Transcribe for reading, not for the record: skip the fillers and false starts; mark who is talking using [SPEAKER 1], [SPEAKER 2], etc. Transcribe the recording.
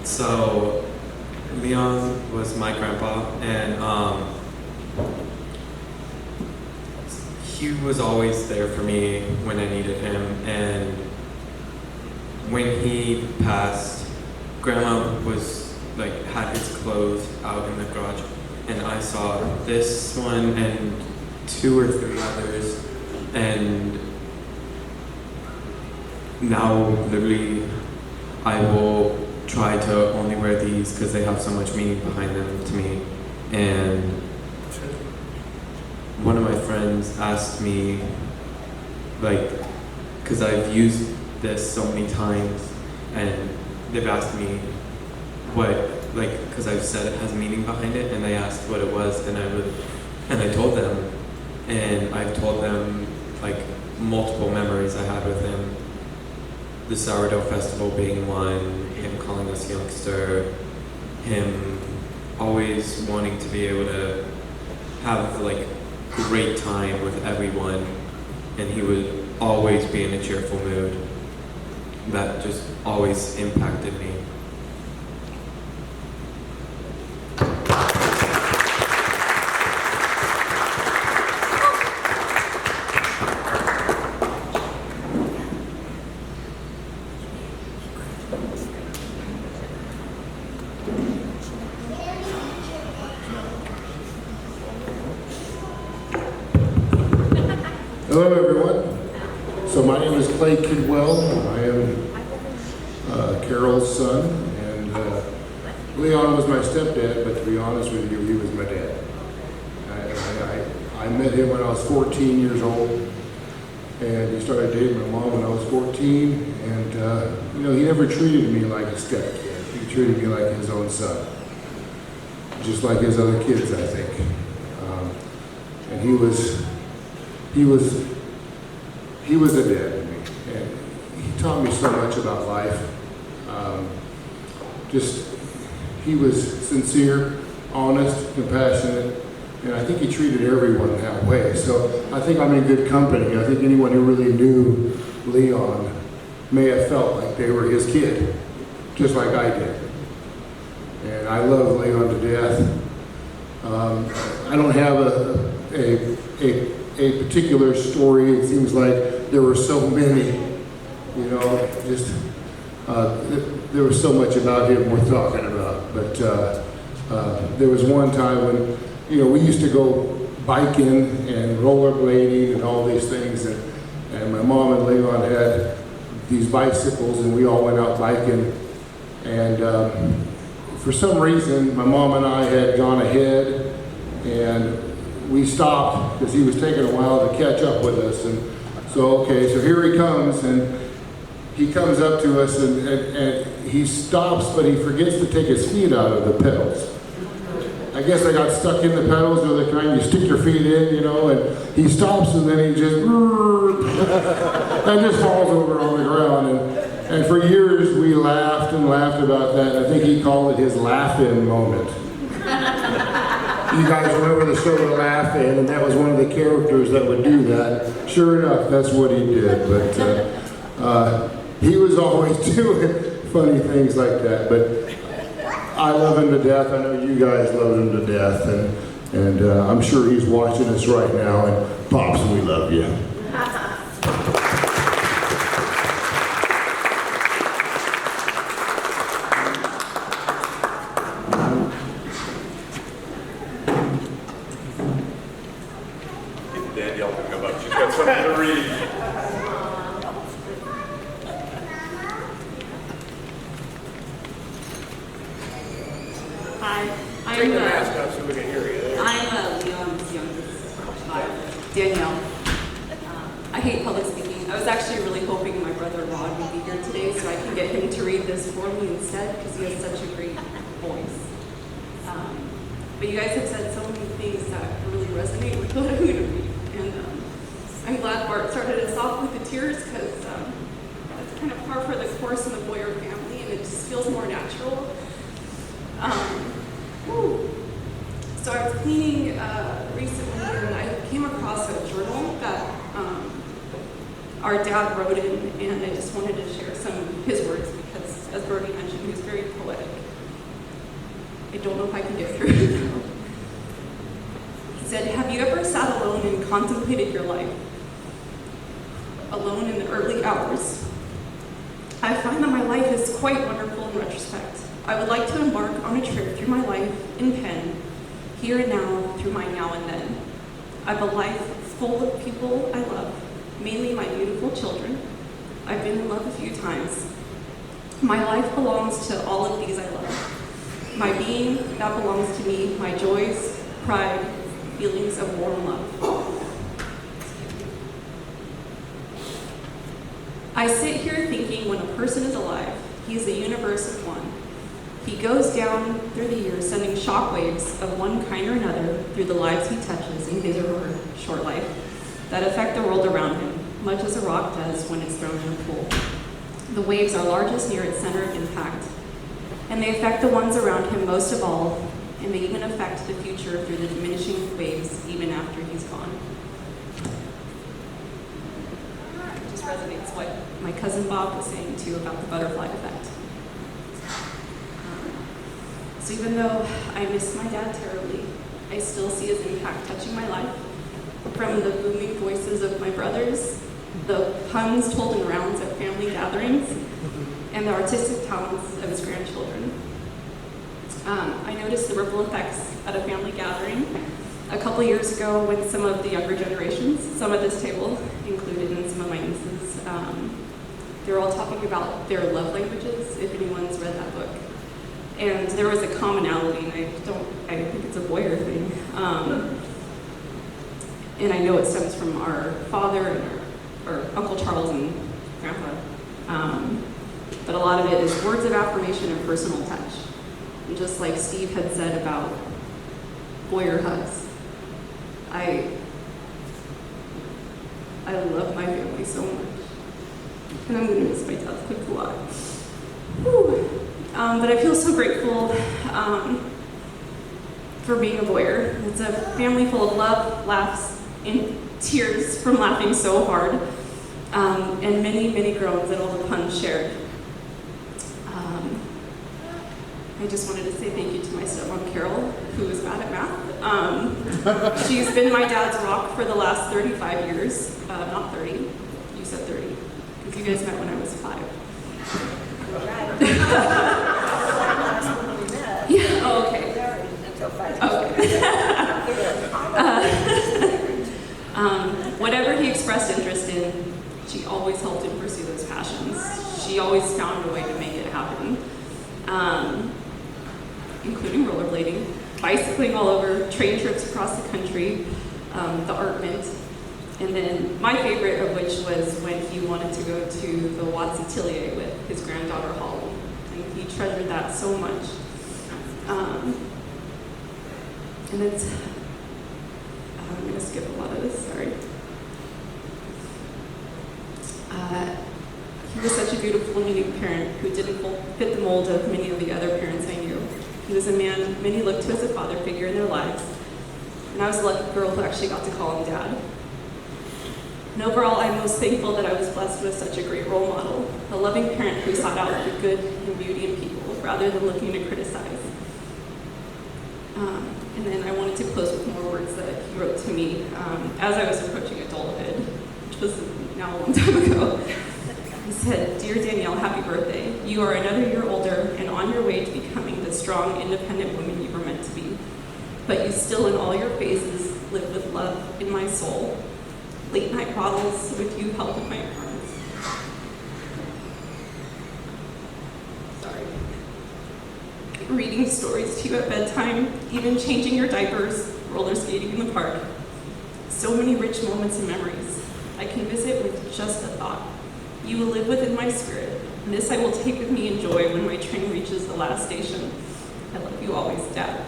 [SPEAKER 1] So Leon was my grandpa, and he was always there for me when I needed him. And when he passed, Grandma was like had his clothes out in the garage, and I saw this one and 2 or 3 others, and now literally I will try to only wear these because they have so much meaning behind them to me. And one of my friends asked me, like, because I've used this so many times, and they've asked me what, like, because I've said it has meaning behind it, and they asked what it was, and I told them, and I've told them like multiple memories I had with him. The sourdough festival being one, him calling us youngster, him always wanting to be able to have like great time with everyone, and he would always be in a cheerful mood. That just always impacted me.
[SPEAKER 2] Hello, everyone. So my name is Clay Kidwell. I am Carol's son, and Leon was my stepdad, but to be honest with you, he was my dad. I met him when I was 14 years old, and he started dating my mom when I was 14, and he never treated me like a stepkid. He treated me like his own son, just like his other kids, I think. And he was a dad to me, and he taught me so much about life. He was sincere, honest, compassionate, and I think he treated everyone that way. So I think I'm in good company. I think anyone who really knew Leon may have felt like they were his kid, just like I did. And I love Leon to death. I don't have a particular story. It seems like there were so many, there was so much about him worth talking about. But there was one time when, we used to go biking and rollerblading and all these things, and my mom and Leon had these bicycles, and we all went out biking. And for some reason, my mom and I had gone ahead, and we stopped because he was taking a while to catch up with us. And so here he comes, and he comes up to us, and he stops, but he forgets to take his feet out of the pedals. I guess I got stuck in the pedals, the kind you stick your feet in, and he stops, and then he just, and just falls over on the ground. And for years, we laughed and laughed about that, and I think he called it his laugh-in moment. You guys remember the show The Laugh-In, and that was one of the characters that would do that. Sure enough, that's what he did. But he was always doing funny things like that. But I love him to death. I know you guys love him to death. And I'm sure he's watching us right now. And Pops, we love you.
[SPEAKER 3] Danielle can come up. She's got something to read.
[SPEAKER 4] Hi,
[SPEAKER 3] Take the mask off so we can hear you.
[SPEAKER 4] I'm Leon's youngest child, Danielle. I hate public speaking. I was actually really hoping my brother Rod would be here today so I can get him to read this for me instead because he has such a great voice. But you guys have said so many things that really resonate with what I'm going to read. And I'm glad Bart started us off with the tears because that's kind of par for the course in the Boyer family, and it just feels more natural. So I was cleaning recently, and I came across a journal that our dad wrote in, and I just wanted to share some of his words because, as Brody mentioned, he was very poetic. I don't know if I can get through it now. He said, have you ever sat alone and contemplated your life? Alone in the early hours. I find that my life is quite wonderful in retrospect. I would like to embark on a trip through my life in pen, here and now, through my now and then. I have a life full of people I love, mainly my beautiful children. I've been in love a few times. My life belongs to all of these I love. My being, that belongs to me, my joys, pride, feelings of warm love. I sit here thinking when a person is alive, he is a universe of one. He goes down through the years, sending shockwaves of one kind or another through the lives he touches in his or her short life that affect the world around him, much as a rock does when it's thrown in a pool. The waves are largest near its center of impact, and they affect the ones around him most of all, and they even affect the future through the diminishing waves even after he's gone. It just resonates what my cousin Bob was saying too about the butterfly effect. So even though I miss my dad terribly, I still see his impact touching my life. From the booming voices of my brothers, the puns told in rounds at family gatherings, and the artistic talents of his grandchildren. I noticed the ripple effects at a family gathering a couple years ago when some of the younger generations, some at this table, included in some of my nieces, they were all talking about their love languages, if anyone's read that book. And there was a commonality, and I think it's a Boyer thing. And I know it stems from our father and our Uncle Charles and Grandpa. But a lot of it is words of affirmation and personal touch. And just like Steve had said about Boyer hugs, I love my family so much. And I'm going to miss my dad's clips a lot. Whew. But I feel so grateful for being a Boyer. It's a family full of love, laughs, and tears from laughing so hard, and many, many groans at all the puns shared. I just wanted to say thank you to my stepmom, Carol, who is bad at math. She's been my dad's rock for the last 35 years. Not 30, you said 30, because you guys met when I was 5. Yeah, oh, okay. Whatever he expressed interest in, she always helped him pursue those passions. She always found a way to make it happen, including rollerblading, bicycling all over, train trips across the country, the art mint, and then my favorite of which was when he wanted to go to the Watts Atelier with his granddaughter Holly, and he treasured that so much. And it's, I'm going to skip a lot of this, sorry. He was such a beautiful and unique parent who didn't fit the mold of many of the other parents I knew. He was a man many looked to as a father figure in their lives, and I was the lucky girl who actually got to call him dad. And overall, I'm most thankful that I was blessed with such a great role model, a loving parent who sought out the good and beauty in people rather than looking to criticize. And then I wanted to close with more words that he wrote to me as I was approaching adulthood, which was now a long time ago. He said, "Dear Danielle, happy birthday. You are another year older and on your way to becoming the strong, independent woman you were meant to be. But you still, in all your phases, live with love in my soul. Late night bottles with you help with my arms." Sorry. Reading stories to you at bedtime, even changing your diapers, roller skating in the park. So many rich moments and memories. I can visit with just a thought. You will live within my spirit, and this I will take with me in joy when my train reaches the last station. I love you always, Dad.